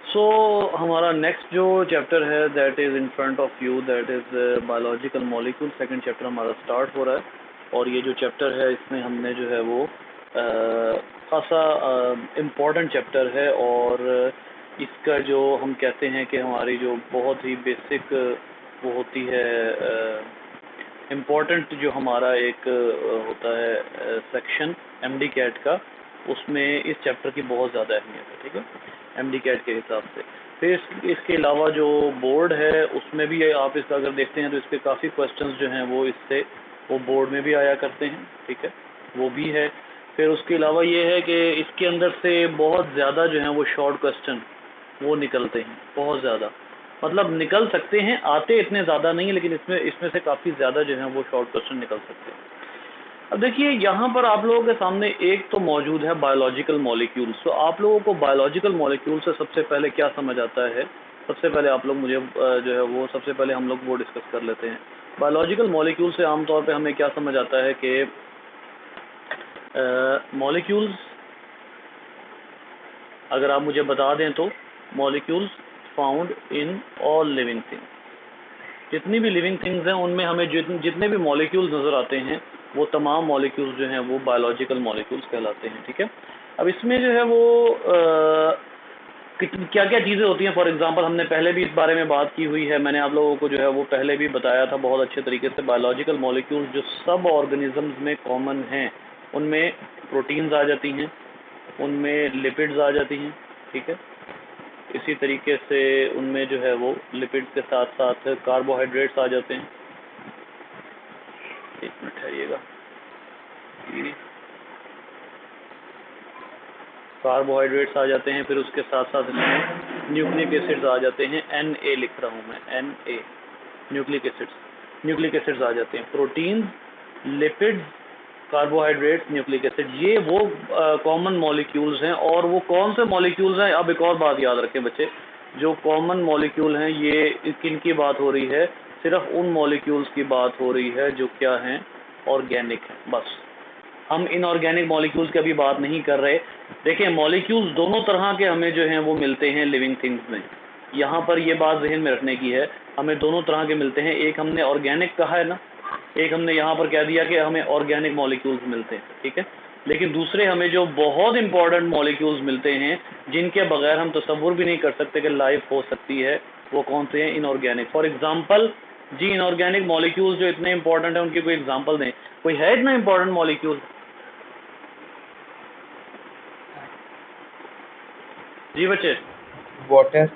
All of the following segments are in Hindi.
सो हमारा नेक्स्ट जो चैप्टर है that is in front of you, that is biological molecule. Second chapter हमारा स्टार्ट हो रहा है और ये जो चैप्टर है इसमें हमने जो है वो खासा इम्पोर्टेंट चैप्टर है और इसका जो हम कहते हैं कि हमारी जो बहुत ही बेसिक वो होती है इम्पोर्टेंट जो हमारा एक होता है सेक्शन एमडी कैट का, उसमें इस चैप्टर की बहुत ज़्यादा अहमियत है। ठीक है, एमडी कैट के हिसाब से। फिर इसके अलावा जो बोर्ड है उसमें भी आप इसका अगर देखते हैं तो इसके काफ़ी क्वेश्चंस जो हैं वो इससे वो बोर्ड में भी आया करते हैं। ठीक है, वो भी है। फिर उसके अलावा ये है कि इसके अंदर से बहुत ज़्यादा जो हैं वो शॉर्ट क्वेश्चन वो निकलते हैं, बहुत ज़्यादा, मतलब निकल सकते हैं, आते इतने ज़्यादा नहीं है लेकिन इसमें से काफ़ी ज़्यादा जो है वो शॉर्ट क्वेश्चन निकल सकते हैं। अब देखिए यहाँ पर आप लोगों के सामने एक तो मौजूद है बायोलॉजिकल मॉलिक्यूल्स। तो आप लोगों को बायोलॉजिकल मॉलिक्यूल से सबसे पहले क्या समझ आता है? सबसे पहले आप लोग मुझे जो है वो सबसे पहले हम लोग वो डिस्कस कर लेते हैं। बायोलॉजिकल मॉलिक्यूल से आमतौर पे हमें क्या समझ आता है कि मॉलिक्यूल्स, अगर आप मुझे बता दें तो molecules found in all living things, जितनी भी लिविंग थिंग्स हैं उनमें हमें जितने भी मॉलिक्यूल्स नज़र आते हैं वो तमाम मॉलिक्यूल्स जो हैं वो बायोलॉजिकल मॉलिक्यूल्स कहलाते हैं। ठीक है, अब इसमें जो है वो क्या क्या चीज़ें होती हैं। फॉर एग्जांपल हमने पहले भी इस बारे में बात की हुई है, मैंने आप लोगों को जो है वो पहले भी बताया था बहुत अच्छे तरीके से। बायोलॉजिकल मॉलिक्यूल्स जो सब ऑर्गेनिजम्स में कॉमन हैं उनमें प्रोटीन्स आ जाती हैं, उनमें लिपिड्स आ जाती हैं। ठीक है, इसी तरीके से उनमें जो है वो लिपिड्स के साथ साथ कार्बोहाइड्रेट्स आ जाते हैं। एक मिनट ठहरिएगा, कार्बोहाइड्रेट्स आ जाते हैं, फिर उसके साथ साथ इसमें न्यूक्लिक एसिड्स आ जाते हैं। Na लिख रहा हूँ मैं, Na, न्यूक्लिक एसिड्स आ जाते हैं। Proteins, lipids, carbohydrates, nucleic acid, ये वो कॉमन मॉलिक्यूल्स हैं। और वो कौन से मॉलिक्यूल्स हैं? अब एक और बात याद रखें बच्चे, जो कॉमन मॉलिक्यूल हैं ये किन की बात हो रही है? सिर्फ उन मॉलिक्यूल्स की बात हो रही है जो क्या हैं, ऑर्गेनिक हैं। बस, हम इनऑर्गेनिक मॉलिक्यूल्स की अभी बात नहीं कर रहे। देखिए मॉलिक्यूल्स दोनों तरह के हमें जो हैं वो मिलते हैं लिविंग थिंग्स में, यहाँ पर ये बात जहन में रखने की है, हमें दोनों तरह के मिलते हैं। एक हमने ऑर्गेनिक कहा है ना, एक हमने यहाँ पर कह दिया कि हमें ऑर्गेनिक मॉलिक्यूल्स मिलते हैं। ठीक है, लेकिन दूसरे हमें जो बहुत इंपॉर्टेंट मॉलिक्यूल्स मिलते हैं जिनके बगैर हम तसव्वुर भी नहीं कर सकते कि लाइफ हो सकती है, वो कौन से हैं? इनऑर्गेनिक। फॉर एग्जाम्पल जी, इनऑर्गेनिक मॉलिक्यूल्स जो इतने इंपॉर्टेंट हैं उनकी कोई एग्जाम्पल दें। कोई है इतना इंपॉर्टेंट मॉलिक्यूल? जी बच्चे, वाटर।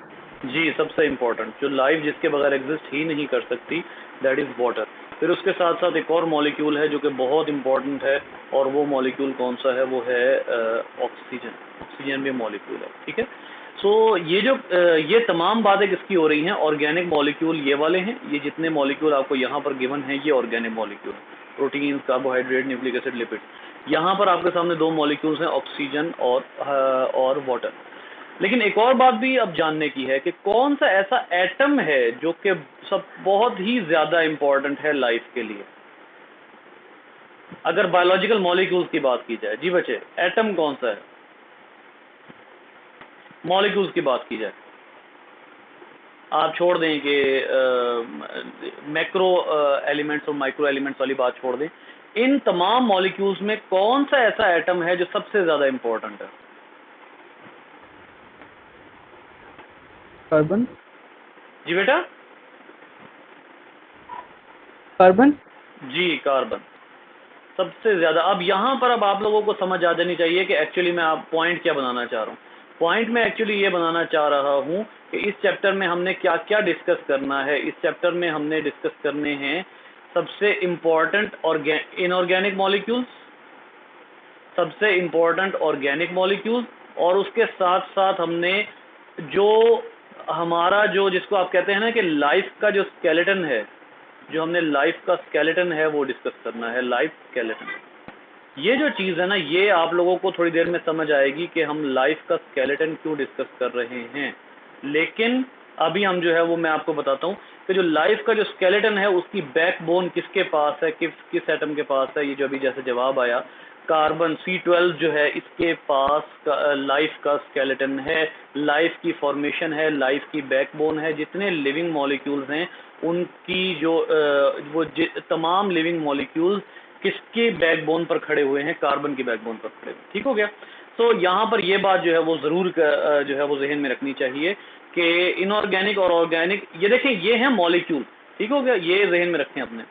जी सबसे इम्पोर्टेंट जो लाइफ जिसके बगैर एग्जिस्ट ही नहीं कर सकती, दैट इज़ वाटर। फिर उसके साथ साथ एक और मॉलिक्यूल है जो कि बहुत इम्पोर्टेंट है, और वो मॉलिक्यूल कौन सा है? वो है ऑक्सीजन। ऑक्सीजन भी मॉलिक्यूल है। ठीक है, सो ये जो ये तमाम बातें किसकी हो रही हैं? ऑर्गेनिक मॉलिक्यूल ये वाले हैं। ये जितने मॉलिक्यूल आपको यहाँ पर गिवन हैं ये organic molecule, protein, carbohydrate, nucleic acid, lipid. यहाँ पर आपके सामने दो मॉलिक्यूल्स हैं, ऑक्सीजन और वाटर। लेकिन एक और बात भी अब जानने की है कि कौन सा ऐसा एटम है जो कि सब बहुत ही ज़्यादा इम्पोर्टेंट है लाइफ के लिए, अगर बायोलॉजिकल मॉलिक्यूल्स की बात की जाए। जी बच्चे, एटम कौन सा है? मॉलिक्यूल्स की बात की जाए, आप छोड़ दें कि मैक्रो एलिमेंट्स और माइक्रो एलिमेंट्स वाली बात छोड़ दें, इन तमाम मॉलिक्यूल्स में कौन सा ऐसा एटम है जो सबसे ज़्यादा इम्पोर्टेंट है? कार्बन। जी बेटा, कार्बन। जी कार्बन सबसे ज़्यादा। अब यहाँ पर अब आप लोगों को समझ आ जानी चाहिए कि एक्चुअली मैं आप पॉइंट क्या बनाना चाह रहा हूँ। पॉइंट में एक्चुअली ये बनाना चाह रहा हूँ कि इस चैप्टर में हमने क्या क्या डिस्कस करना है। इस चैप्टर में हमने डिस्कस करने हैं सबसे इम्पॉर्टेंट इनऑर्गेनिक मॉलिक्यूल्स, सबसे इम्पॉर्टेंट ऑर्गेनिक मॉलिक्यूल्स, और उसके साथ साथ हमने जो हमारा जो जिसको आप कहते हैं ना कि लाइफ का जो स्केलेटन है, जो हमने लाइफ का स्केलेटन है वो डिस्कस करना है, लाइफ स्केलेटन। ये जो चीज़ है ना, ये आप लोगों को थोड़ी देर में समझ आएगी कि हम लाइफ का स्केलेटन क्यों डिस्कस कर रहे हैं। लेकिन अभी हम जो है वो मैं आपको बताता हूँ कि जो लाइफ का जो स्केलेटन है उसकी बैकबोन किसके पास है, किस एटम के पास है। ये जो अभी जैसे जवाब आया, कार्बन C12 जो है इसके पास लाइफ का स्केलेटन है, लाइफ की फॉर्मेशन है, लाइफ की बैकबोन है। जितने लिविंग मॉलिक्यूल्स हैं उनकी जो तमाम लिविंग मॉलिक्यूल्स किसके बैकबोन पर खड़े हुए हैं? कार्बन की बैकबोन पर खड़े हुए। ठीक हो गया। तो यहाँ पर ये बात जो है वो ज़रूर जो है वो जहन में रखनी चाहिए कि इनऑर्गेनिक और ऑर्गेनिक, ये देखें ये है मॉलिक्यूल। ठीक हो गया, ये जहन में रखें अपने।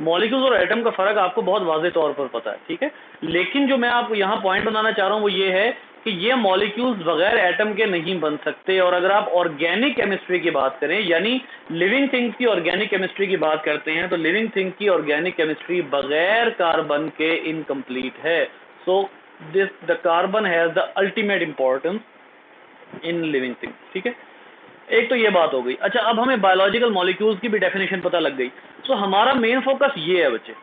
मॉलिक्यूल्स और एटम का फ़र्क आपको बहुत वाज़े तौर पर पता है, ठीक है। लेकिन जो मैं आपको यहाँ पॉइंट बनाना चाह रहा हूँ वो ये है कि ये मॉलिक्यूल्स बगैर एटम के नहीं बन सकते। और अगर आप ऑर्गेनिक केमिस्ट्री की बात करें, यानी लिविंग थिंग्स की ऑर्गेनिक केमिस्ट्री की बात करते हैं, तो लिविंग थिंग की ऑर्गेनिक केमिस्ट्री बगैर कार्बन के इनकम्प्लीट है। So the carbon has the ultimate importance in living things. ठीक है, एक तो ये बात हो गई। अच्छा, अब हमें बायोलॉजिकल मॉलिक्यूल्स की भी डेफिनेशन पता लग गई। सो हमारा मेन फोकस ये है बच्चे,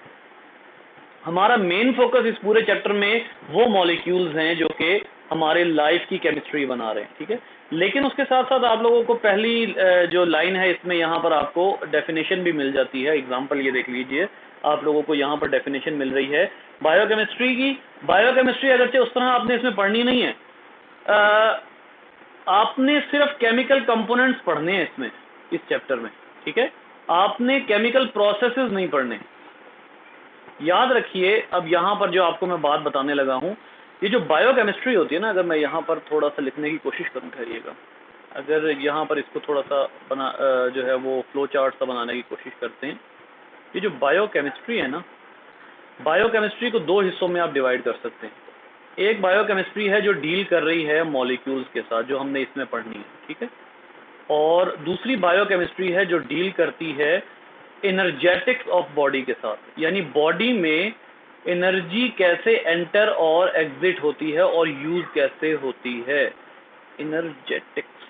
हमारा मेन फोकस इस पूरे चैप्टर में वो मॉलिक्यूल्स हैं जो कि हमारे लाइफ की केमिस्ट्री बना रहे हैं। ठीक है, लेकिन उसके साथ साथ आप लोगों को पहली जो लाइन है इसमें यहाँ पर आपको डेफिनेशन भी मिल जाती है। एग्जांपल ये देख लीजिए, आप लोगों को यहाँ पर डेफिनेशन मिल रही है बायोकेमिस्ट्री की। बायोकेमिस्ट्री अगरचे उस तरह आपने इसमें पढ़नी नहीं है, आपने सिर्फ केमिकल कंपोनेंट्स पढ़ने हैं इसमें, इस चैप्टर में। ठीक है, आपने केमिकल प्रोसेसेस नहीं पढ़ने। याद रखिए, अब यहाँ पर जो आपको मैं बात बताने लगा हूँ, ये जो बायोकेमिस्ट्री होती है ना, अगर मैं यहाँ पर थोड़ा सा लिखने की कोशिश करूँ, ठहरिएगा, अगर यहाँ पर इसको थोड़ा सा जो है वो फ्लो चार्ट सा बनाने की कोशिश करते हैं। ये जो बायोकेमिस्ट्री है ना, बायोकेमिस्ट्री को दो हिस्सों में आप डिवाइड कर सकते हैं। एक बायोकेमिस्ट्री है जो डील कर रही है मॉलिक्यूल्स के साथ, जो हमने इसमें पढ़नी है। ठीक है, और दूसरी बायोकेमिस्ट्री है जो डील करती है एनर्जेटिक्स ऑफ बॉडी के साथ, यानी बॉडी में एनर्जी कैसे एंटर और एग्जिट होती है और यूज कैसे होती है। एनर्जेटिक्स,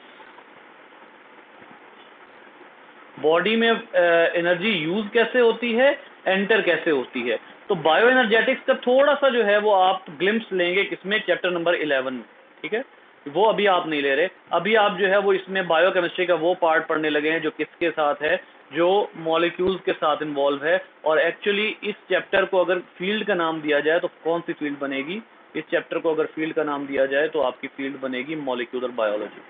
बॉडी में एनर्जी यूज कैसे होती है, एंटर कैसे होती है। तो बायो एनर्जेटिक्स का थोड़ा सा जो है वो आप ग्लिम्स लेंगे किसमें, चैप्टर नंबर 11 में। ठीक है, वो अभी आप नहीं ले रहे, अभी आप जो है वो इसमें बायोकेमिस्ट्री का वो पार्ट पढ़ने लगे हैं जो किसके साथ है, जो मॉलिक्यूल्स के साथ इन्वॉल्व है। और एक्चुअली इस चैप्टर को अगर फील्ड का नाम दिया जाए तो कौन सी फील्ड बनेगी? इस चैप्टर को अगर फील्ड का नाम दिया जाए तो आपकी फील्ड बनेगी मॉलिक्यूलर बायोलॉजी।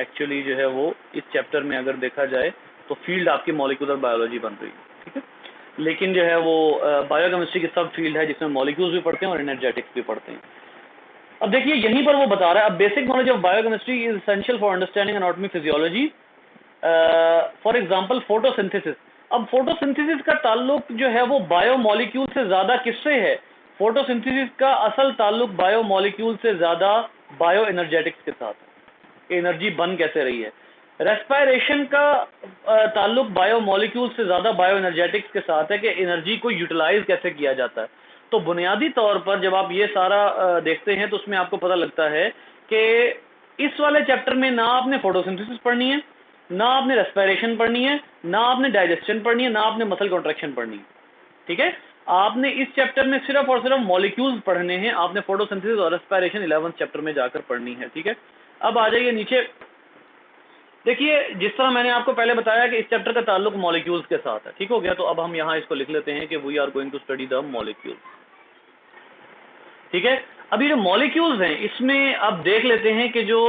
एक्चुअली जो है वो इस चैप्टर में अगर देखा जाए तो फील्ड आपकी मॉलिक्यूलर बायोलॉजी बन रही है। ठीक है, लेकिन जो है वो बायोकेमिस्ट्री की सब फील्ड है जिसमें मॉलिक्यूल्स भी पढ़ते हैं और एनर्जेटिक्स भी पढ़ते हैं। अब देखिए यहीं पर वो बता रहा है, अब basic knowledge of biochemistry is essential for understanding anatomy physiology, for example photosynthesis. अब फोटोसिंथेसिस का ताल्लुक जो है वो बायोमॉलिक्यूल से ज्यादा किससे है? फोटोसिंथेसिस का असल ताल्लुक बायोमॉलिक्यूल से ज्यादा बायो एनर्जेटिक्स के साथ है। एनर्जी बन कैसे रही है। रेस्पिरेशन का ताल्लुक बायोमॉलिक्यूल से ज्यादा बायो एनर्जेटिक्स के साथ है कि एनर्जी को यूटिलाइज कैसे किया जाता है। तो बुनियादी तौर पर जब आप ये सारा देखते हैं तो उसमें आपको पता लगता है कि इस वाले चैप्टर में ना आपने फोटोसिंथेसिस पढ़नी है, ना आपने रेस्पिरेशन पढ़नी है, ना आपने डाइजेशन पढ़नी है, ना आपने मसल कॉन्ट्रैक्शन पढ़नी है। ठीक है, आपने इस चैप्टर में सिर्फ और सिर्फ मॉलिक्यूल्स पढ़ने हैं। आपने फोटोसिंथेसिस और रेस्पिरेशन 11th चैप्टर में जाकर पढ़नी है। ठीक है, अब आ जाइए नीचे, देखिए जिस तरह मैंने आपको पहले बताया कि इस चैप्टर का ताल्लुक मॉलिक्यूल्स के साथ है। ठीक हो गया, तो अब हम यहाँ इसको लिख लेते हैं कि we are going to study the molecules. ठीक है, अब ये जो मॉलिक्यूल्स हैं इसमें अब देख लेते हैं कि जो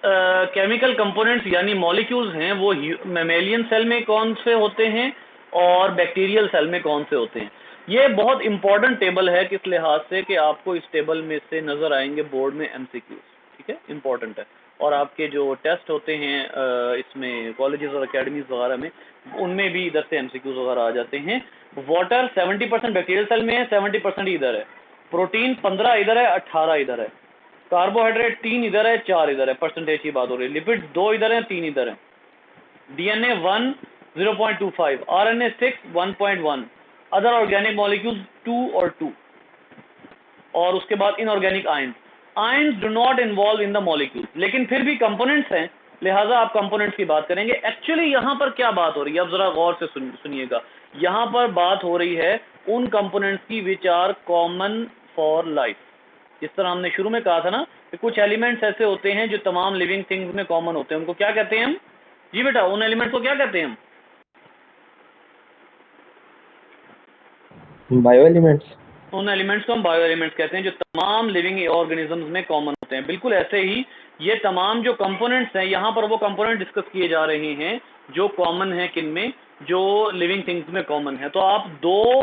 केमिकल कंपोनेंट्स यानी मॉलिक्यूल्स हैं वो मैमेलियन सेल में कौन से होते हैं और बैक्टीरियल सेल में कौन से होते हैं। ये बहुत इंपॉर्टेंट टेबल है किस लिहाज से कि आपको इस टेबल में से नजर आएंगे बोर्ड में एमसीक्यूज। ठीक है, इंपॉर्टेंट है। और आपके जो टेस्ट होते हैं इसमें कॉलेजेस और अकेडमीज वगैरह में, उनमें भी इधर से एमसीक्यूज वगैरह आ जाते हैं। वाटर 70% बैक्टीरियल सेल में है, 70% इधर है। प्रोटीन 15 इधर है, 18 इधर है। कार्बोहाइड्रेट 3 इधर है, 4 इधर है, परसेंटेज की बात हो रही है। लिपिड 2 इधर है, 3 इधर है। DNA 1 0.25, RNA 6 1.1, other organic molecules 2 और 2, और उसके बाद inorganic ions do not involve in the molecule, लेकिन फिर भी कंपोनेंट्स हैं, लिहाजा आप कंपोनेंट्स की बात करेंगे। एक्चुअली यहाँ पर क्या बात हो रही है, अब जरा गौर से सुनिएगा। यहाँ पर बात हो रही है उन कंपोनेंट्स की which are common for life. जिस तरह हमने शुरू में कहा था ना कि कुछ एलिमेंट्स ऐसे होते हैं जो तमाम लिविंग थिंग्स में कॉमन होते हैं, उनको क्या कहते हैं हम? जी बेटा, उन एलिमेंट्स को क्या कहते हैं हम? Bio elements. उन एलिमेंट्स को हम बायो एलिमेंट्स कहते हैं जो तमाम लिविंग ऑर्गेनिजम्स में कॉमन होते हैं। बिल्कुल ऐसे ही ये तमाम जो कंपोनेंट्स हैं, यहाँ पर वो कंपोनेंट डिस्कस किए जा रहे हैं जो कॉमन है किन में, जो लिविंग थिंग्स में कॉमन है। तो आप दो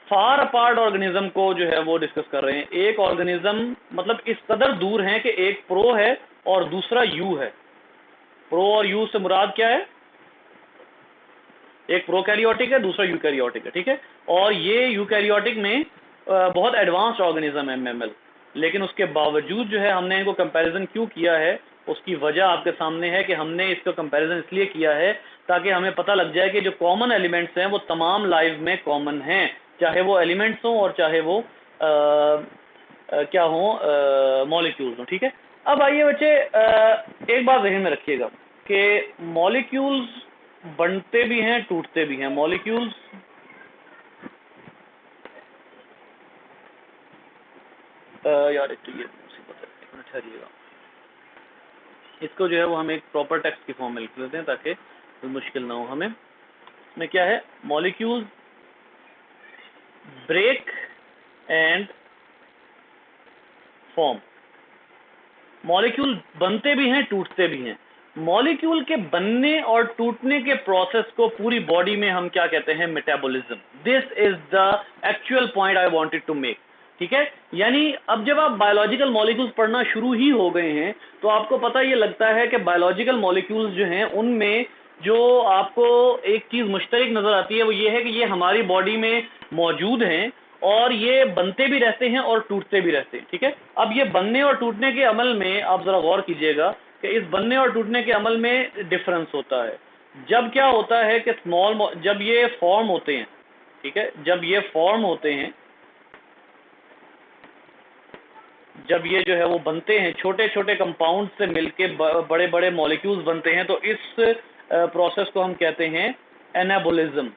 फार अपार्ट ऑर्गेनिज्म को जो है वो डिस्कस कर रहे हैं। एक ऑर्गेनिज्म मतलब इस कदर दूर है कि एक प्रो है और दूसरा यू है। प्रो और यू से मुराद क्या है? एक प्रोकैरियोटिक है, दूसरा यूकैरियोटिक है, ठीक है। और ये यूकैरियोटिक में बहुत एडवांस्ड ऑर्गेनिज्म है मैमल, लेकिन उसके बावजूद जो है हमने इनको कंपैरिजन क्यों किया है, उसकी वजह आपके सामने है कि हमने इसका कंपैरिजन इसलिए किया है ताकि हमें पता लग जाए कि जो कॉमन एलिमेंट्स हैं वो तमाम लाइफ में कॉमन हैं, चाहे वो एलिमेंट्स हों और चाहे वो क्या हों, मॉलिक्यूल्स हों, ठीक है। अब आइए बच्चे, एक बात ध्यान में रखिएगा कि मॉलिक्यूल्स बनते भी हैं टूटते भी हैं। मॉलिक्यूल्स यार एक तो ये मुसीबत है, एक मिनट ठहरिएगा, इसको जो है वो हम एक प्रॉपर टेक्स्ट की फॉर्म में लिख लेते हैं ताकि कोई मुश्किल ना हो हमें। इसमें क्या है, molecules break and form. Molecule बनते भी हैं टूटते भी हैं। मॉलिक्यूल के बनने और टूटने के प्रोसेस को पूरी बॉडी में हम क्या कहते हैं? Metabolism. This is the actual point I wanted to make, ठीक है। यानी अब जब आप बायोलॉजिकल मॉलिक्यूल्स पढ़ना शुरू ही हो गए हैं तो आपको पता ये लगता है कि बायोलॉजिकल मॉलिक्यूल्स जो हैं उनमें जो आपको एक चीज मुश्तरक नजर आती है वो ये है कि ये हमारी बॉडी में मौजूद हैं और ये बनते भी रहते हैं और टूटते भी रहते हैं, ठीक है। अब ये बनने और टूटने के अमल में आप जरा गौर कीजिएगा कि इस बनने और टूटने के अमल में डिफरेंस होता है। जब क्या होता है कि जब ये फॉर्म होते हैं, ठीक है, जब ये फॉर्म होते हैं, जब ये जो है वो बनते हैं, छोटे छोटे कंपाउंड से मिलके बड़े बड़े मॉलिक्यूल्स बनते हैं, तो इस प्रोसेस को हम कहते हैं एनाबोलिज्म।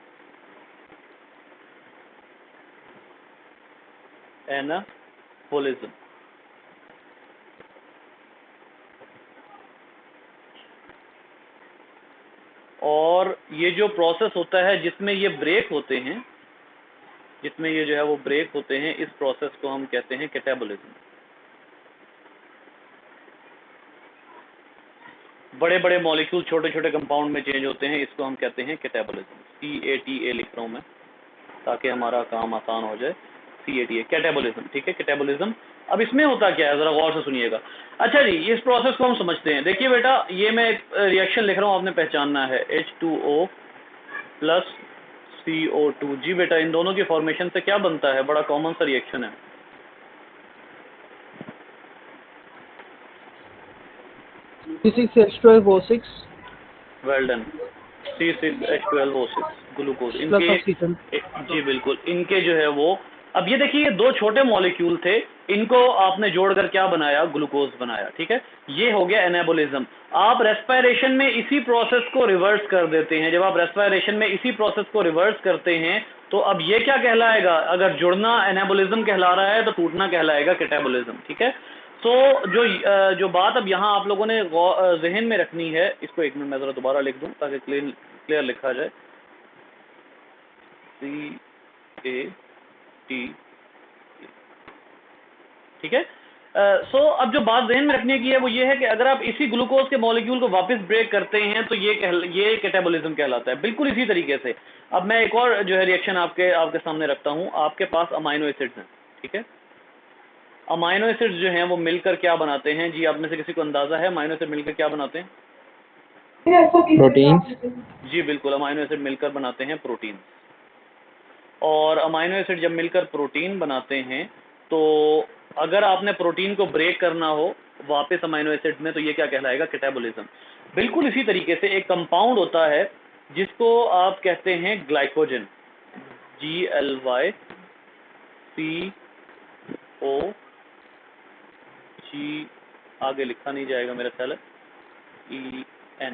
एनाबोलिज्म। और ये जो प्रोसेस होता है जिसमें ये ब्रेक होते हैं, जिसमें ये जो है वो ब्रेक होते हैं, इस प्रोसेस को हम कहते हैं कैटाबोलिज्म। बड़े बड़े मॉलिक्यूल छोटे छोटे कंपाउंड में चेंज होते हैं, इसको हम कहते हैं कैटाबोलिज्म। CATA लिख रहा हूं मैं ताकि हमारा काम आसान हो जाए। CATA कैटाबोलिज्म, ठीक है, कैटाबोलिज्म। अब इसमें होता क्या है जरा गौर से सुनिएगा। अच्छा जी, इस प्रोसेस को हम समझते हैं। देखिए बेटा, ये मैं एक रिएक्शन लिख रहा हूँ, आपने पहचानना है, H2O प्लस CO2। जी बेटा, इन दोनों की फॉर्मेशन से क्या बनता है? बड़ा कॉमन सा रिएक्शन है। C6H12O6 well done. C6H12O6 glucose. इनके जी बिल्कुल, इनके जो है वो, अब ये देखिए, ये दो छोटे मॉलिक्यूल थे, इनको आपने जोड़कर क्या बनाया? ग्लूकोज बनाया, ठीक है। ये हो गया एनाबोलिज्म। आप रेस्पिरेशन में इसी प्रोसेस को रिवर्स कर देते हैं। जब आप रेस्पिरेशन में इसी प्रोसेस को रिवर्स करते हैं तो अब ये क्या कहलाएगा? अगर जुड़ना एनाबोलिज्म कहला रहा है तो टूटना कहलाएगा कैटाबोलिज्म, ठीक है। तो जो बात अब यहाँ आप लोगों ने जहन में रखनी है, इसको एक मिनट मैं जरा दोबारा लिख दूं ताकि क्लियर लिखा जाए। CAT, ठीक है। सो अब जो बात जहन में रखने की है वो ये है कि अगर आप इसी ग्लूकोज के मॉलिक्यूल को वापस ब्रेक करते हैं तो ये कैटाबोलिज्म कहलाता है। बिल्कुल इसी तरीके से अब मैं एक और जो है रिएक्शन आपके सामने रखता हूं। आपके पास अमाइनो एसिड्स हैं, ठीक है। अमाइनो एसिड्स जो हैं वो मिलकर क्या बनाते हैं? जी, आप में से किसी को अंदाजा है अमाइनो एसिड मिलकर क्या बनाते हैं? प्रोटीन। जी बिल्कुल, अमाइनो एसिड मिलकर बनाते हैं प्रोटीन। और अमाइनो एसिड जब मिलकर प्रोटीन बनाते हैं तो अगर आपने प्रोटीन को ब्रेक करना हो वापस अमाइनो एसिड में तो ये क्या कहलाएगा? कैटाबोलिज्म। बिल्कुल इसी तरीके से एक कंपाउंड होता है जिसको आप कहते हैं ग्लाइकोजन। GLYCOG, आगे लिखा नहीं जाएगा मेरा ख्याल है, EN,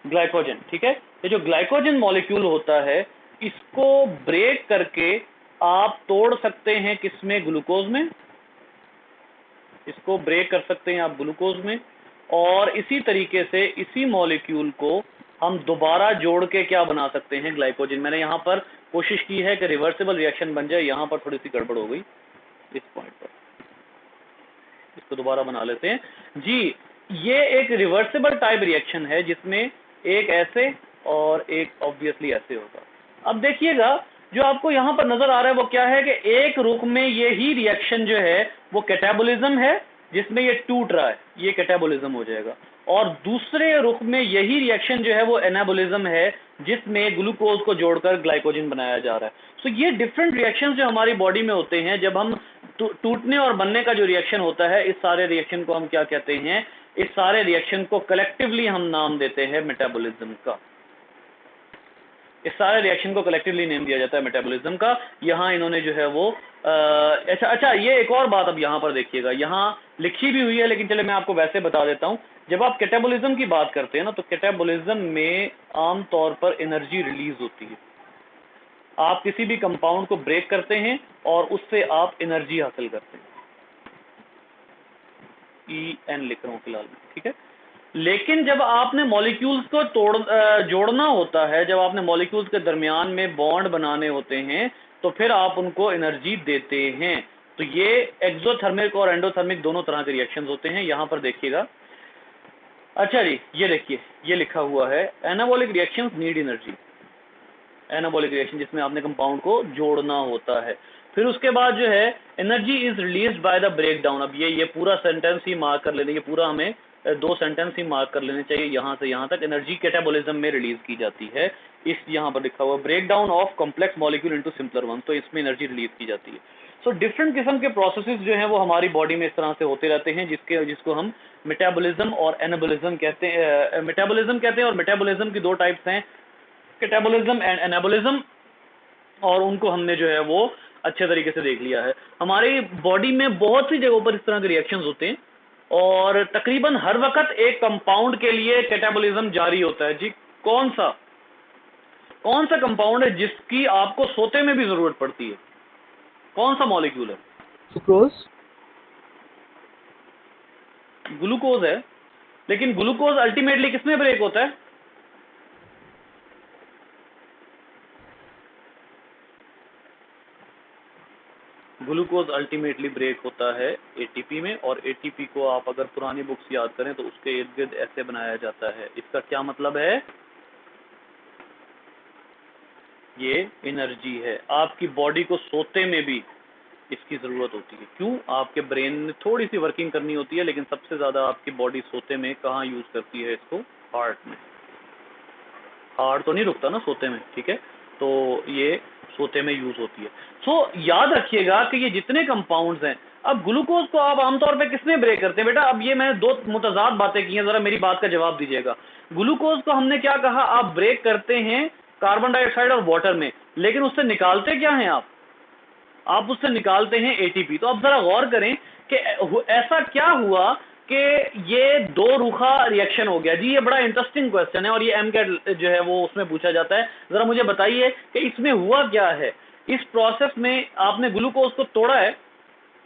ग्लाइकोजन, ठीक है। ये जो ग्लाइकोजन मॉलिक्यूल होता है इसको ब्रेक करके आप तोड़ सकते हैं किसमें? ग्लूकोज में। इसको ब्रेक कर सकते हैं आप ग्लूकोज में, और इसी तरीके से इसी मॉलिक्यूल को हम दोबारा जोड़ के क्या बना सकते हैं? ग्लाइकोजन। मैंने यहाँ पर कोशिश की है कि रिवर्सिबल रिएक्शन बन जाए। यहाँ पर थोड़ी सी गड़बड़ हो गई इस पॉइंट पर, इसको दोबारा बना लेते हैं जी। ये एक रिवर्सिबल टाइप रिएक्शन है जिसमें एक ऐसे और एक ऑब्वियसली ऐसे होगा। अब देखिएगा जो आपको यहाँ पर नजर आ रहा है वो क्या है कि एक रुख में ये ही रिएक्शन जो है वो कैटाबोलिज्म है जिसमें ये टूट रहा है, ये कैटाबोलिज्म हो जाएगा, और दूसरे रुख में यही रिएक्शन जो है वो एनाबोलिज्म है जिसमें ग्लूकोज को जोड़कर ग्लाइकोजन बनाया जा रहा है। सो ये डिफरेंट रिएक्शंस जो हमारी बॉडी में होते हैं, जब हम टूटने और बनने का जो रिएक्शन होता है, इस सारे रिएक्शन को हम क्या कहते हैं, इस सारे रिएक्शन को कलेक्टिवली हम नाम देते हैं मेटाबॉलिज्म का। इस सारे रिएक्शन को कलेक्टिवली नेम दिया जाता है मेटाबॉलिज्म का। यहाँ इन्होंने जो है वो अच्छा ये एक और बात अब यहाँ पर देखिएगा, यहाँ लिखी भी हुई है लेकिन चले मैं आपको वैसे बता देता हूँ। जब आप कैटाबॉलिज्म की बात करते हैं ना, तो कैटाबॉलिज्म में आमतौर पर एनर्जी रिलीज होती है। आप किसी भी कंपाउंड को ब्रेक करते हैं और उससे आप एनर्जी हासिल करते हैं। EN लिख रहा हूं फिलहाल, ठीक है। लेकिन जब आपने मॉलिक्यूल्स को जोड़ना होता है, जब आपने मॉलिक्यूल्स के दरमियान में बॉन्ड बनाने होते हैं, तो फिर आप उनको एनर्जी देते हैं। तो ये एक्सोथर्मिक और एंडोथर्मिक दोनों तरह के रिएक्शंस होते हैं। यहां पर देखिएगा, अच्छा जी ये देखिए ये लिखा हुआ है anabolic reactions need energy. Anabolic reaction जिसमें आपने कंपाउंड को जोड़ना होता है। फिर उसके बाद जो है energy is released by the breakdown. अब ये पूरा सेंटेंस ही मार्क कर लेने, ये पूरा हमें 2 सेंटेंस ही मार्क कर लेने चाहिए यहाँ से यहाँ तक। एनर्जी कैटाबॉलिज्म में रिलीज की जाती है, इस यहाँ पर लिखा हुआ breakdown of complex molecule into simpler one, तो इसमें एनर्जी रिलीज की जाती है। सो डिफरेंट किस्म के प्रोसेसेस जो हैं वो हमारी बॉडी में इस तरह से होते रहते हैं, जिसको हम मेटाबॉलिज्म और एनाबॉलिज्म कहते हैं। मेटाबॉलिज्म कहते हैं, और मेटाबॉलिज्म की 2 टाइप्स हैं, कैटाबॉलिज्म एंड एनाबॉलिज्म, और उनको हमने जो है वो अच्छे तरीके से देख लिया है। हमारी बॉडी में बहुत सी जगहों पर इस तरह के रिएक्शंस होते हैं और तकरीबन हर वक्त एक कंपाउंड के लिए कैटाबॉलिज्म जारी होता है जी। कौन सा कंपाउंड है जिसकी आपको सोते में भी जरूरत पड़ती है? कौन सा मॉलिक्यूल है? सुक्रोज। ग्लूकोज है, लेकिन ग्लूकोज अल्टीमेटली किसमें ब्रेक होता है? ग्लूकोज अल्टीमेटली ब्रेक होता है एटीपी में, और एटीपी को आप अगर पुरानी बुक्स याद करें तो उसके इर्द गिर्द ऐसे बनाया जाता है। इसका क्या मतलब है? ये एनर्जी है। आपकी बॉडी को सोते में भी इसकी जरूरत होती है। क्यों? आपके ब्रेन में थोड़ी सी वर्किंग करनी होती है, लेकिन सबसे ज्यादा आपकी बॉडी सोते में कहाँ यूज करती है इसको? हार्ट में। हार्ट तो नहीं रुकता ना सोते में, ठीक है, तो ये सोते में यूज होती है। सो याद रखिएगा कि ये जितने कंपाउंड्स हैं, अब ग्लूकोज को आप आमतौर पे किसमें ब्रेक करते हैं? बेटा अब ये मैंने 2 मुतजाद बातें की हैं, जरा मेरी बात का जवाब दीजिएगा। ग्लूकोज को हमने क्या कहा? आप ब्रेक करते हैं कार्बन डाइऑक्साइड और वाटर में, लेकिन उससे निकालते क्या हैं आप उससे निकालते हैं एटीपी। तो अब जरा गौर करें कि ऐसा क्या हुआ कि ये 2 रुखा रिएक्शन हो गया जी। ये बड़ा इंटरेस्टिंग क्वेश्चन है और ये MCAT जो है वो उसमें पूछा जाता है। जरा मुझे बताइए कि इसमें हुआ क्या है। इस प्रोसेस में आपने ग्लूकोज को तोड़ा है,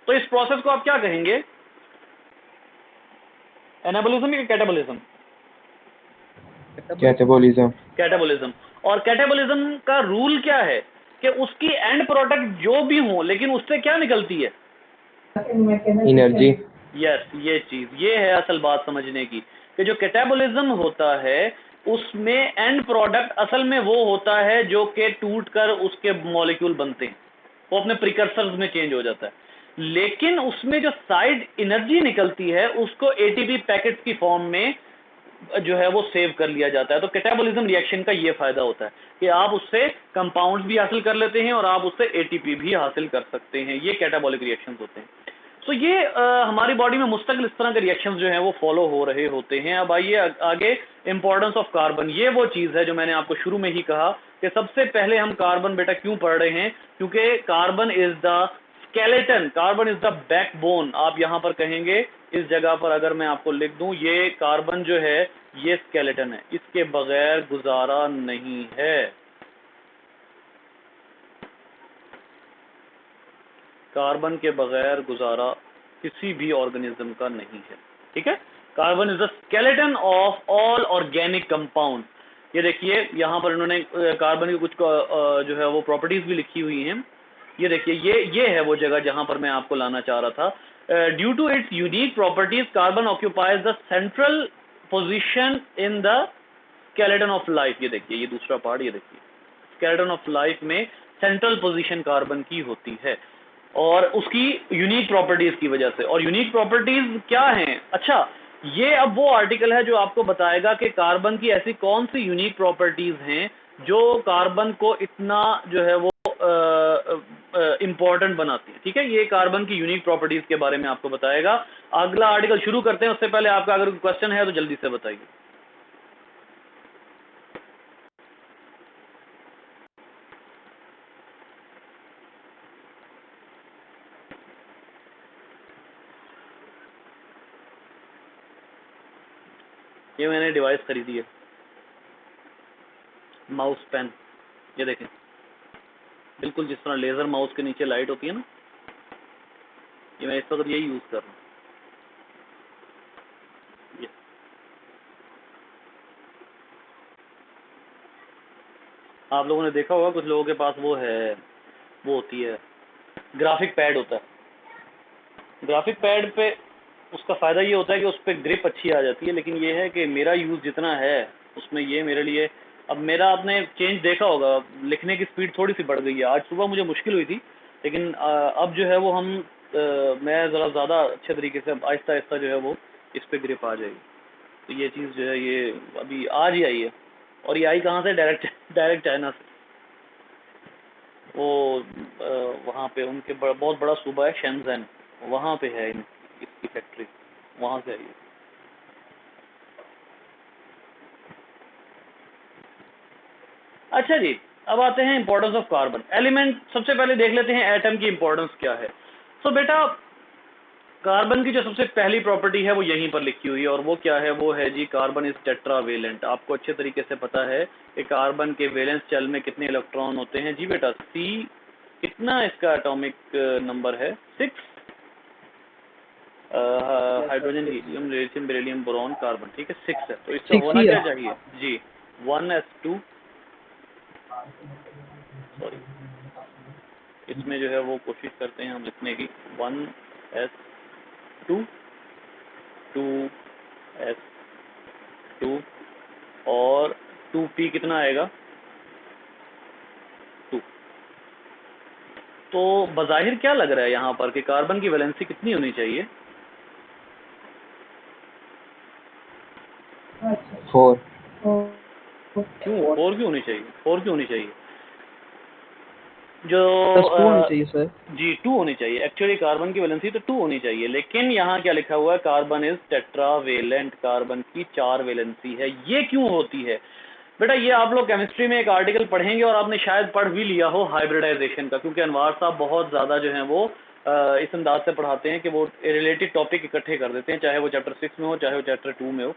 तो इस प्रोसेस को आप क्या कहेंगे? एनाबॉलिज्म या कैटाबॉलिज्म? कैटाबॉलिज्म। कैटाबॉलिज्म। और कैटाबॉलिज्म का रूल क्या है कि उसकी एंड प्रोडक्ट जो भी हो, लेकिन उससे क्या निकलती है? एनर्जी। यस, ये चीज, ये है असल बात समझने की, कि जो कैटाबॉलिज्म होता है उसमें एंड प्रोडक्ट असल में वो होता है जो कि टूट कर उसके मॉलिक्यूल बनते हैं, वो अपने प्रिकर्सर्स में चेंज हो जाता है। लेकिन उसमें जो साइड एनर्जी निकलती है उसको एटीपी पैकेट्स की फॉर्म में जो है वो सेव कर लिया जाता है। तो कैटाबॉलिज्म रिएक्शन का ये फायदा होता है कि आप उससे कंपाउंड्स भी हासिल कर लेते हैं और आप उससे एटीपी भी हासिल कर सकते हैं। ये कैटाबॉलिक रिएक्शंस होते हैं। तो ये हमारी बॉडी में मुस्तकिल इस तरह के रिएक्शंस जो हैं वो फॉलो हो रहे होते हैं। अब आइए आगे, इंपॉर्टेंस ऑफ कार्बन। ये वो चीज़ है जो मैंने आपको शुरू में ही कहा कि सबसे पहले हम कार्बन बेटा क्यों पढ़ रहे हैं, क्योंकि carbon is the skeleton, carbon is the backbone. आप यहाँ पर कहेंगे इस जगह पर अगर मैं आपको लिख दूं, ये कार्बन जो है ये स्केलेटन है, इसके बगैर गुजारा नहीं है। कार्बन के बगैर गुजारा किसी भी ऑर्गेनिज्म का नहीं है, ठीक है। Carbon is the skeleton of all organic compound. ये देखिए यहाँ पर इन्होंने कार्बन की कुछ जो है वो प्रॉपर्टीज भी लिखी हुई हैं। ये देखिए ये है वो जगह जहाँ पर मैं आपको लाना चाह रहा था। Due to its unique properties carbon occupies the central position in the skeleton of life. ये देखिए ये दूसरा पार्ट, ये देखिए स्केलेटन ऑफ लाइफ में सेंट्रल पोजीशन कार्बन की होती है और उसकी यूनिक प्रॉपर्टीज की वजह से। और यूनिक प्रॉपर्टीज क्या हैं? अच्छा, ये अब वो आर्टिकल है जो आपको बताएगा कि कार्बन की ऐसी कौन सी यूनिक प्रॉपर्टीज हैं जो कार्बन को इतना जो है वो इम्पोर्टेंट बनाती है। ठीक है, ये कार्बन की यूनिक प्रॉपर्टीज के बारे में आपको बताएगा। अगला आर्टिकल शुरू करते हैं, उससे पहले आपका अगर कोई क्वेश्चन है तो जल्दी से बताइए। ये मैंने डिवाइस खरीदी है, माउस पेन। ये देखें, बिल्कुल जिस तरह लेजर माउस के नीचे लाइट होती है ना, ये मैं इस वक्त यही यूज कर रहा हूँ। ये आप लोगों ने देखा होगा कुछ लोगों के पास वो है, वो होती है ग्राफिक पैड होता है। ग्राफिक पैड पे उसका फ़ायदा ये होता है कि उस पर ग्रिप अच्छी आ जाती है, लेकिन ये है कि मेरा यूज़ जितना है उसमें ये मेरे लिए, अब मेरा आपने चेंज देखा होगा, लिखने की स्पीड थोड़ी सी बढ़ गई है। आज सुबह मुझे मुश्किल हुई थी, लेकिन अब जो है वो मैं ज़रा ज़्यादा अच्छे तरीके से आहिस्ता आहिस्ता जो है वो इस पर ग्रिप आ जाएगी। तो ये चीज़ जो है ये अभी आज ही आई है, और ये आई कहाँ से? डायरेक्ट चाइना से। वो वहाँ पे उनके बहुत बड़ा सूबा है शेंजन, वहाँ पे है इसकी फैक्ट्री, वहाँ से आई है। अच्छा जी, अब आते हैं इंपॉर्टेंस ऑफ कार्बन एलिमेंट। सबसे पहले देख लेते हैं एटम की इंपॉर्टेंस क्या है। सो बेटा, कार्बन की जो सबसे पहली प्रॉपर्टी है वो यहीं पर लिखी हुई है, और वो क्या है? वो है जी कार्बन इज टेट्रावेलेंट। आपको अच्छे तरीके से पता है कि कार्बन के वैलेंस शेल में कितने इलेक्ट्रॉन होते हैं। जी बेटा, सी कितना इसका एटॉमिक नंबर है? 6। Hydrogen, helium, lithium, beryllium, boron, carbon. ठीक है, 6 है। तो इसका होना क्या चाहिए जी? 1s2, सॉरी, इसमें जो है वो कोशिश करते हैं हम लिखने की 1s2, 2s2 और 2p कितना आएगा? 2। तो बज़ाहिर क्या लग रहा है यहाँ पर कि कार्बन की वैलेंसी कितनी होनी चाहिए? 4। क्यों 4 क्यों होनी चाहिए? 4 क्यों होनी चाहिए? जो 2 होनी चाहिए सर। जी 2 होनी चाहिए। एक्चुअली कार्बन की वैलेंसी तो 2 होनी चाहिए, लेकिन यहाँ क्या लिखा हुआ है? कार्बन इज टेट्रावेलेंट, कार्बन की 4 वैलेंसी है। ये क्यों होती है बेटा? ये आप लोग केमिस्ट्री में एक आर्टिकल पढ़ेंगे और आपने शायद पढ़ भी लिया हो हाइब्रिडाइजेशन का, क्योंकि अनवार साहब बहुत ज़्यादा जो है वो इस अंदाज से पढ़ाते हैं कि वो रिलेटेड टॉपिक इकट्ठे कर देते हैं, चाहे वो चैप्टर 6 में हो चाहे वो चैप्टर 2 में हो।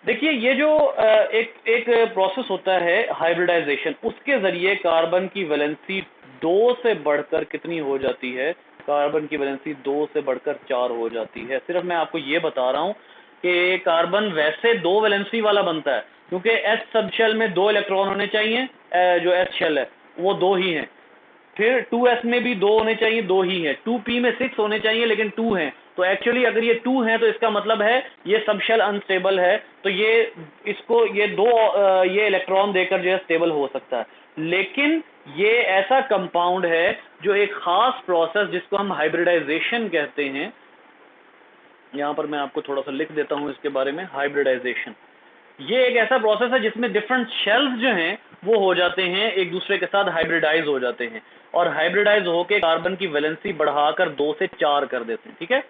देखिए, ये जो एक प्रोसेस होता है हाइब्रिडाइजेशन, उसके ज़रिए कार्बन की वैलेंसी 2 से बढ़कर कितनी हो जाती है? कार्बन की वैलेंसी 2 से बढ़कर 4 हो जाती है। सिर्फ मैं आपको ये बता रहा हूँ कि कार्बन वैसे 2 वैलेंसी वाला बनता है, क्योंकि एस सब शेल में 2 इलेक्ट्रॉन होने चाहिए, जो एस शेल है वो 2 ही हैं। फिर 2s में भी 2 होने चाहिए, 2 ही है। 2p में 6 होने चाहिए, लेकिन 2 हैं। तो एक्चुअली अगर ये 2 हैं तो इसका मतलब है ये सब शेल अनस्टेबल है, तो ये इसको ये 2 ये इलेक्ट्रॉन देकर जो है स्टेबल हो सकता है। लेकिन ये ऐसा कंपाउंड है जो एक खास प्रोसेस जिसको हम हाइब्रिडाइजेशन कहते हैं, यहाँ पर मैं आपको थोड़ा सा लिख देता हूँ इसके बारे में। हाइब्रिडाइजेशन ये एक ऐसा प्रोसेस है जिसमें डिफरेंट शेल्स जो हैं वो हो जाते हैं, एक दूसरे के साथ हाइब्रिडाइज हो जाते हैं, और हाइब्रिडाइज होकर कार्बन की वैलेंसी बढ़ाकर 2 से 4 कर देते हैं। ठीक है,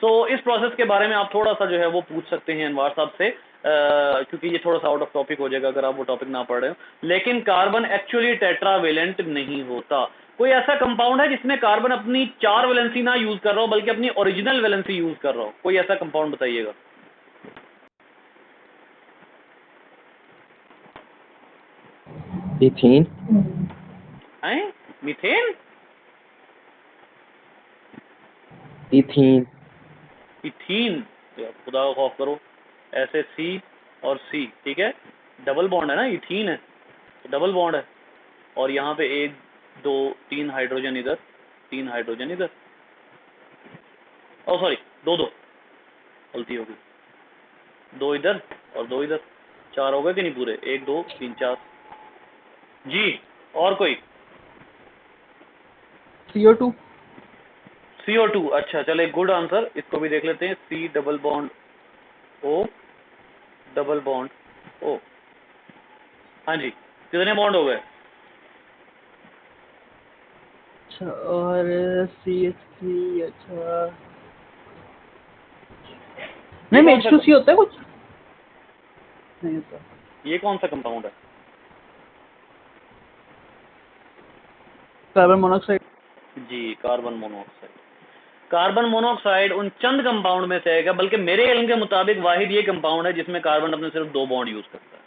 सो इस प्रोसेस के बारे में आप थोड़ा सा जो है वो पूछ सकते हैं अनवार साहब से, क्योंकि ये थोड़ा सा आउट ऑफ टॉपिक हो जाएगा अगर आप वो टॉपिक ना पढ़ रहे हो। लेकिन कार्बन एक्चुअली टेट्रावेलेंट नहीं होता। कोई ऐसा कंपाउंड है जिसमें कार्बन अपनी 4 वैलेंसी ना यूज कर रहा हो बल्कि अपनी ओरिजिनल वैलेंसी यूज कर रहा हो? कोई ऐसा कंपाउंड बताइएगा। इथीन। हैं? मीथेन? इथीन। इथीन? तो खुदा का खौफ करो, ऐसे सी और सी। ठीक है, डबल बॉन्ड है ना, इथीन है तो डबल बॉन्ड है, और यहाँ पे 1 2 3 हाइड्रोजन इधर, 3 हाइड्रोजन इधर, ओ सॉरी 2 2 गलती हो गई, 2 इधर और 2 इधर, 4 हो गए कि नहीं पूरे, 1 2 3 4 जी। और कोई? CO2। CO2, अच्छा चले, गुड आंसर, इसको भी देख लेते हैं, C double bond O double bond O। हाँ जी, कितने बॉन्ड हो गए? अच्छा, और CH3। अच्छा नहीं, कौन सा H2C होता है कुछ नहीं होता। ये कौन सा कंपाउंड है? Carbon monoxide. जी, कार्बन मोनोऑक्साइड। कार्बन मोनोऑक्साइड उन चंद कंपाउंड में से है, बल्कि मेरे इल्म के मुताबिक वाहिद ये कंपाउंड है जिसमें कार्बन अपने सिर्फ 2 बॉन्ड यूज करता है,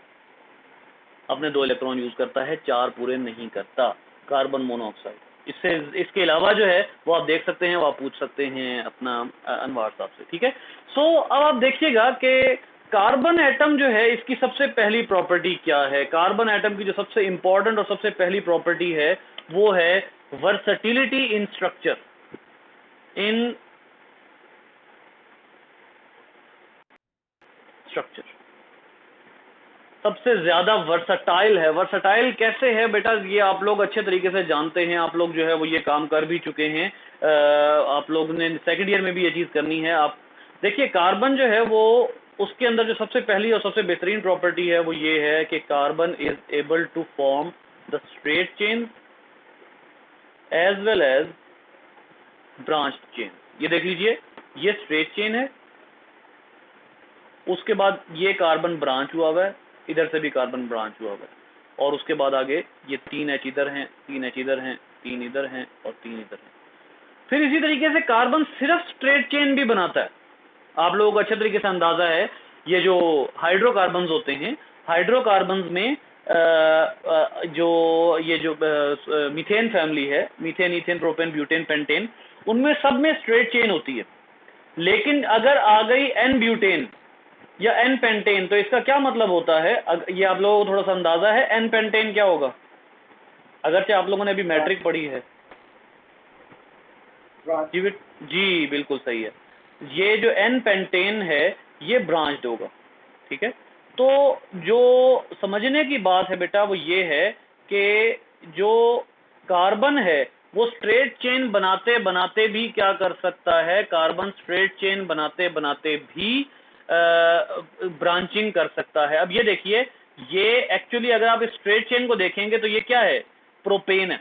अपने 2 इलेक्ट्रॉन यूज करता है, 4 पूरे नहीं करता, कार्बन मोनोऑक्साइड। इससे इसके अलावा जो है वो आप देख सकते हैं, वो आप पूछ सकते हैं अपना अनवार साहब से, ठीक है। सो अब आप देखिएगा कि कार्बन एटम जो है इसकी सबसे पहली प्रॉपर्टी क्या है। कार्बन एटम की जो सबसे इंपॉर्टेंट और सबसे पहली प्रॉपर्टी है वो है वर्सेटिलिटी इन स्ट्रक्चर, इन स्ट्रक्चर। सबसे ज्यादा वर्सटाइल है। वर्सटाइल कैसे है बेटा, ये आप लोग अच्छे तरीके से जानते हैं, आप लोग जो है वो ये काम कर भी चुके हैं, आप लोग ने सेकंड ईयर में भी ये चीज करनी है। आप देखिए कार्बन जो है वो, उसके अंदर जो सबसे पहली और सबसे बेहतरीन प्रॉपर्टी है वो ये है कि carbon is able to form the straight chain as well as branch chain. ये देख लीजिए, ये स्ट्रेट चेन है, उसके बाद ये कार्बन ब्रांच हुआ हुआ है, इधर से भी कार्बन ब्रांच हुआ हुआ है, और उसके बाद आगे ये 3 H इधर हैं, 3 H इधर हैं, 3 इधर हैं और 3 इधर हैं। फिर इसी तरीके से कार्बन सिर्फ स्ट्रेट चेन भी बनाता है। आप लोगों को अच्छे तरीके से अंदाजा है, ये जो हाइड्रोकार्बन्स होते हैं, हाइड्रोकार्बन्स में जो ये जो मीथेन फैमिली है, methane, ethane, propane, butane, pentane, उनमें सब में स्ट्रेट चेन होती है। लेकिन अगर आ गई एन ब्यूटेन या एन पेंटेन, तो इसका क्या मतलब होता है, ये आप लोगों को थोड़ा सा अंदाजा है एन पेंटेन क्या होगा, अगरचे आप लोगों ने अभी मैट्रिक पढ़ी है। जी बिल्कुल सही है, ये जो एन पेंटेन है ये ब्रांच्ड होगा, ठीक है। तो जो समझने की बात है बेटा वो ये है कि जो कार्बन है वो स्ट्रेट चेन बनाते बनाते भी क्या कर सकता है, कार्बन स्ट्रेट चेन बनाते बनाते भी ब्रांचिंग कर सकता है। अब ये देखिए, ये एक्चुअली अगर आप स्ट्रेट चेन को देखेंगे तो ये क्या है, प्रोपेन है,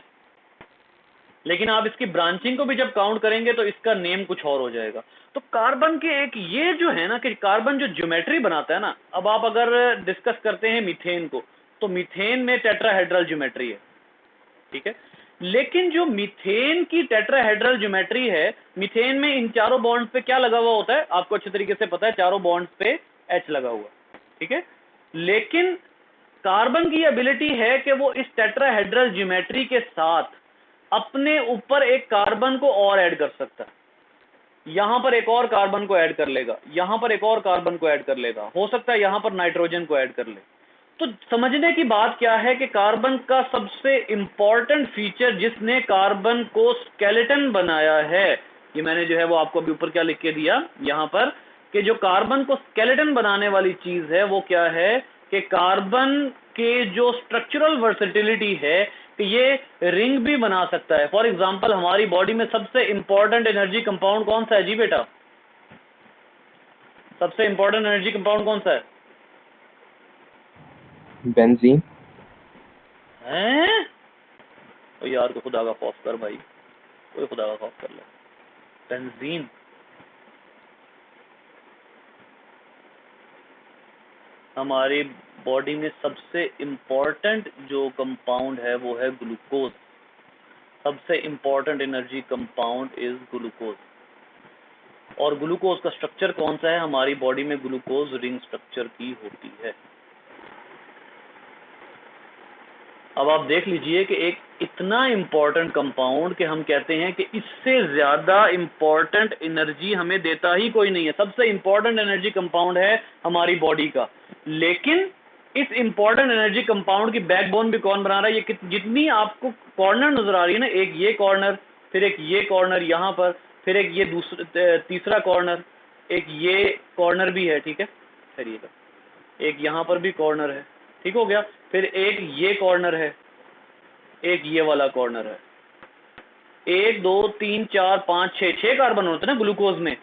लेकिन आप इसकी ब्रांचिंग को भी जब काउंट करेंगे तो इसका नेम कुछ और हो जाएगा। तो कार्बन के एक ये जो है ना कि कार्बन जो ज्योमेट्री बनाता है ना, अब आप अगर डिस्कस करते हैं मीथेन को, तो मीथेन में टेट्राहेड्रल ज्योमेट्री है, ठीक है। लेकिन जो मीथेन की टेट्राहेड्रल ज्योमेट्री है, मीथेन में इन चारों बॉन्ड्स पे क्या लगा हुआ होता है, आपको अच्छे तरीके से पता है, चारों बॉन्ड्स पे H लगा हुआ, ठीक है। लेकिन कार्बन की एबिलिटी है कि वो इस टेट्राहेड्रल ज्योमेट्री के साथ अपने ऊपर एक कार्बन को और ऐड कर सकता है, यहां पर एक और कार्बन को ऐड कर लेगा, यहां पर एक और कार्बन को ऐड कर लेगा, हो सकता है यहां पर नाइट्रोजन को ऐड कर ले। तो समझने की बात क्या है कि कार्बन का सबसे इंपॉर्टेंट फीचर जिसने कार्बन को स्केलेटन बनाया है, ये मैंने जो है वो आपको अभी ऊपर क्या लिख के दिया यहां पर, कि जो कार्बन को स्केलेटन बनाने वाली चीज है वो क्या है कि कार्बन के जो स्ट्रक्चरल वर्सेटिलिटी है कि ये रिंग भी बना सकता है। फॉर एग्जांपल हमारी बॉडी में सबसे इंपॉर्टेंट एनर्जी कंपाउंड कौन सा है जी बेटा, सबसे इंपॉर्टेंट एनर्जी कंपाउंड कौन सा है? बेंजीन। हैं? तो यार को खुदा का खौफ कर भाई, कोई खुदा का खौफ कर ले। बेंजीन, हमारी बॉडी में सबसे इंपॉर्टेंट जो कंपाउंड है वो है ग्लूकोज। सबसे important energy compound is glucose. और ग्लूकोज का स्ट्रक्चर कौन सा है, हमारी बॉडी में ग्लूकोज रिंग स्ट्रक्चर की होती है। अब आप देख लीजिए कि एक इतना इंपॉर्टेंट कंपाउंड कि हम कहते हैं कि इससे ज्यादा इंपॉर्टेंट एनर्जी हमें देता ही कोई नहीं है, सबसे इंपॉर्टेंट एनर्जी कंपाउंड है हमारी बॉडी का। लेकिन इस इंपॉर्टेंट एनर्जी कंपाउंड की बैकबोन भी कौन बना रहा है? ये जितनी आपको कॉर्नर नजर आ रही है ना, एक ये कॉर्नर, फिर एक ये कॉर्नर यहाँ पर, फिर एक ये दूसरा तीसरा कॉर्नर, एक ये कॉर्नर भी है, ठीक है, करिएगा, एक यहाँ पर भी कॉर्नर है, ठीक हो गया, फिर एक ये कॉर्नर है, एक ये वाला कॉर्नर है, 1 2 3 4 5 6 कार्बन होते हैं ना ग्लूकोज में।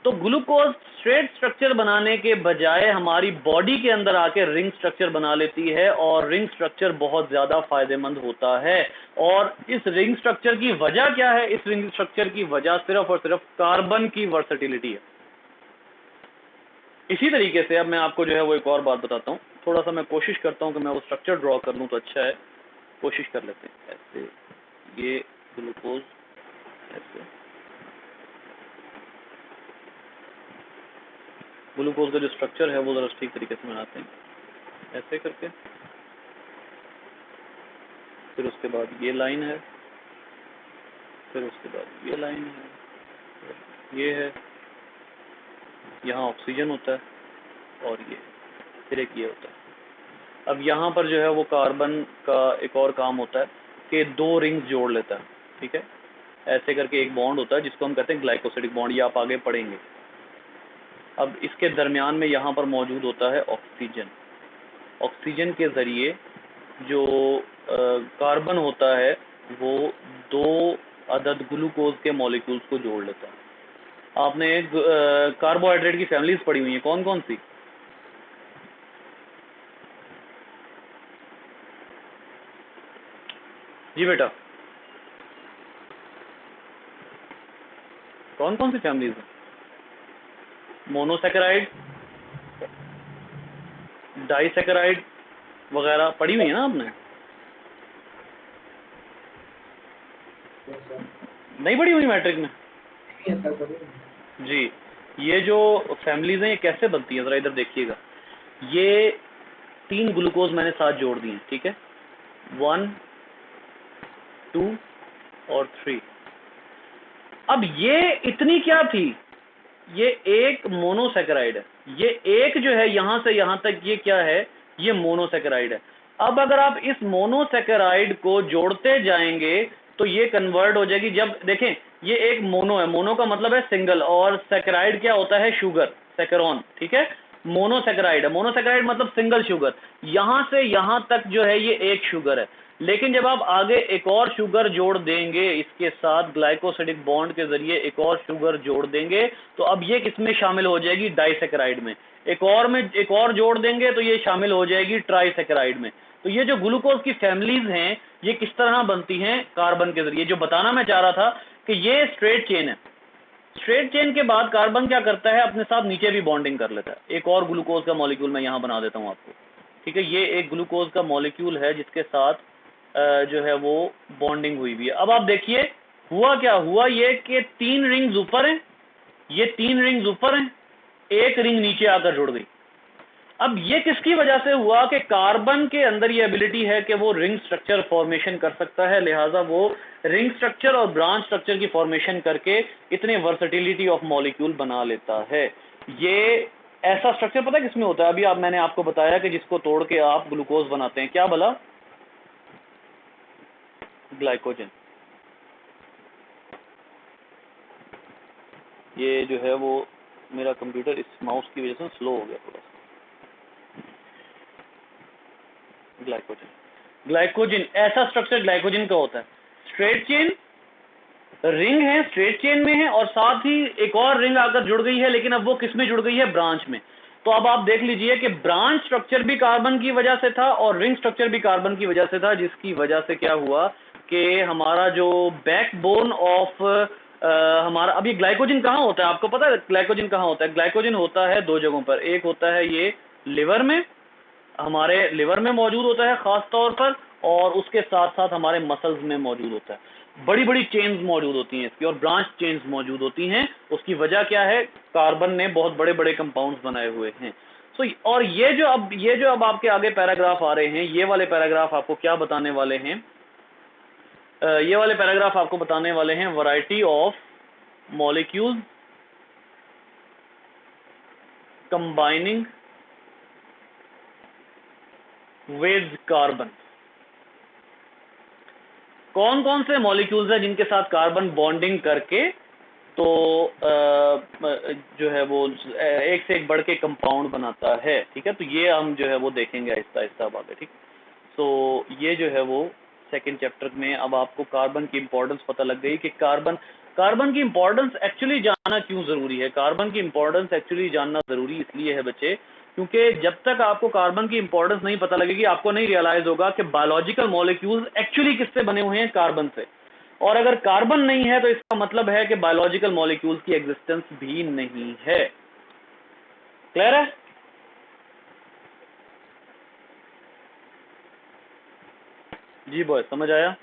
तो ग्लूकोज स्ट्रेट स्ट्रक्चर बनाने के बजाय हमारी बॉडी के अंदर आके रिंग स्ट्रक्चर बना लेती है, और रिंग स्ट्रक्चर बहुत ज्यादा फायदेमंद होता है। और इस रिंग स्ट्रक्चर की वजह क्या है? इस रिंग स्ट्रक्चर की वजह सिर्फ और सिर्फ कार्बन की वर्सेटिलिटी है। इसी तरीके से अब मैं आपको जो है वो एक और बात बताता हूँ, थोड़ा सा मैं कोशिश करता हूँ कि मैं वो स्ट्रक्चर ड्रॉ कर लूँ तो अच्छा है, कोशिश कर लेते हैं। ऐसे ये ग्लूकोज, ऐसे ग्लूकोज का जो स्ट्रक्चर है वो जरा ठीक तरीके से बनाते हैं, ऐसे करके, फिर उसके बाद ये लाइन है, फिर उसके बाद ये लाइन है, ये है, यहाँ ऑक्सीजन होता है, और ये फिर एक ये होता है। अब यहाँ पर जो है वो कार्बन का एक और काम होता है कि 2 रिंग्स जोड़ लेता है, ठीक है, ऐसे करके एक बॉन्ड होता है जिसको हम कहते हैं ग्लाइकोसिडिक बॉन्ड, ये आप आगे पढ़ेंगे। अब इसके दरमियान में यहाँ पर मौजूद होता है ऑक्सीजन। ऑक्सीजन के ज़रिए जो कार्बन होता है वो 2 अदद ग्लूकोज के मॉलिक्यूल्स को जोड़ लेता है। आपने कार्बोहाइड्रेट की फैमिलीज पढ़ी हुई हैं, कौन कौन सी? जी बेटा, कौन कौन सी फैमिलीज हैं? मोनोसैकेराइड, डाइसैकेराइड वगैरह पढ़ी हुई है ना आपने? नहीं पढ़ी हुई मैट्रिक में? जी, ये जो फैमिलीज हैं ये कैसे बनती है, जरा इधर देखिएगा। ये 3 ग्लूकोज मैंने साथ जोड़ दिए, ठीक है, 1 2 और 3। अब ये इतनी क्या थी? ये एक मोनोसैकेराइड है, ये एक जो है यहां से यहां तक, ये क्या है? ये मोनोसैकेराइड है। अब अगर आप इस मोनोसैकेराइड को जोड़ते जाएंगे तो ये कन्वर्ट हो जाएगी। जब देखें ये एक मोनो है, मोनो का मतलब है सिंगल, और सैकेराइड क्या होता है? शुगर, सैकरॉन, ठीक है, मोनोसैकेराइड है, मोनोसैकेराइड मतलब सिंगल शुगर। यहां से यहां तक जो है ये एक शुगर है, लेकिन जब आप आगे एक और शुगर जोड़ देंगे, इसके साथ ग्लाइकोसिडिक बॉन्ड के जरिए एक और शुगर जोड़ देंगे, तो अब ये किसमें शामिल हो जाएगी? डाइसैकेराइड में। एक और जोड़ देंगे तो ये शामिल हो जाएगी ट्राइसैकेराइड में। तो ये जो ग्लूकोज की फैमिलीज हैं ये किस तरह बनती हैं? कार्बन के जरिए। जो बताना मैं चाह रहा था कि ये स्ट्रेट चेन है। स्ट्रेट चेन के बाद कार्बन क्या करता है? अपने साथ नीचे भी बॉन्डिंग कर लेता है। एक और ग्लूकोज का मॉलिक्यूल मैं यहां बना देता हूं आपको, ठीक है, ये एक ग्लूकोज का मॉलिक्यूल है जिसके साथ जो है वो बॉन्डिंग हुई भी है। अब आप देखिए हुआ क्या? हुआ ये कि 3 रिंग्स ऊपर हैं, ये 3 रिंग्स ऊपर हैं, एक रिंग नीचे आकर जुड़ गई। अब ये किसकी वजह से हुआ? कि कार्बन के अंदर ये एबिलिटी है कि वो रिंग स्ट्रक्चर फॉर्मेशन कर सकता है, लिहाजा वो रिंग स्ट्रक्चर और ब्रांच स्ट्रक्चर की फॉर्मेशन करके इतने वर्सेटिलिटी ऑफ मॉलिक्यूल बना लेता है। ये ऐसा स्ट्रक्चर पता है किसमें होता है? अभी मैंने आपको बताया कि जिसको तोड़ के आप ग्लूकोज बनाते हैं, क्या भला? ग्लाइकोजन। ये जो है वो मेरा कंप्यूटर इस माउस की वजह से स्लो हो गया थोड़ा सा। ग्लाइकोजन ऐसा स्ट्रक्चर ग्लाइकोजन का होता है। स्ट्रेट चेन रिंग है, स्ट्रेट चेन में है, और साथ ही एक और रिंग आकर जुड़ गई है, लेकिन अब वो किस में जुड़ गई है? ब्रांच में। तो अब आप देख लीजिए कि ब्रांच स्ट्रक्चर भी कार्बन की वजह से था और रिंग स्ट्रक्चर भी कार्बन की वजह से था, जिसकी वजह से क्या हुआ कि हमारा जो बैकबोन ऑफ हमारा, अब ये ग्लाइकोजन कहाँ होता है? आपको पता है ग्लाइकोजन कहाँ होता है? ग्लाइकोजन होता है 2 जगहों पर। एक होता है ये लिवर में, हमारे लिवर में मौजूद होता है खास तौर पर, और उसके साथ साथ हमारे मसल्स में मौजूद होता है। बड़ी बड़ी चेन्स मौजूद होती हैं इसकी, और ब्रांच चेन्स मौजूद होती हैं। उसकी वजह क्या है? कार्बन ने बहुत बड़े बड़े कंपाउंड्स बनाए हुए हैं। सो और ये जो अब आपके आगे पैराग्राफ आ रहे हैं, ये वाले पैराग्राफ आपको क्या बताने वाले हैं? ये वाले पैराग्राफ आपको बताने वाले हैं variety of molecules combining with carbon. कौन कौन से मॉलिक्यूल्स हैं जिनके साथ कार्बन बॉन्डिंग करके तो जो है वो एक से एक बढ़ के कंपाउंड बनाता है, ठीक है। तो ये हम जो है वो देखेंगे आहिस्ता आहिस्ता अब आगे, ठीक। तो ये जो है वो सेकंड चैप्टर में अब आपको कार्बन की इंपॉर्टेंस पता लग गई कि कार्बन की इंपॉर्टेंस एक्चुअली जानना क्यों जरूरी है। कार्बन की इंपॉर्टेंस एक्चुअली जानना जरूरी इसलिए है बच्चे, क्योंकि जब तक आपको कार्बन की इंपॉर्टेंस नहीं पता लगेगी आपको नहीं रियलाइज होगा कि बायोलॉजिकल मॉलिक्यूल्स एक्चुअली किससे बने हुए हैं, कार्बन से। और अगर कार्बन नहीं है तो इसका मतलब है कि बायोलॉजिकल मॉलिक्यूल्स की एग्जिस्टेंस भी नहीं है। क्लियर है? जी बॉय, समझ आया?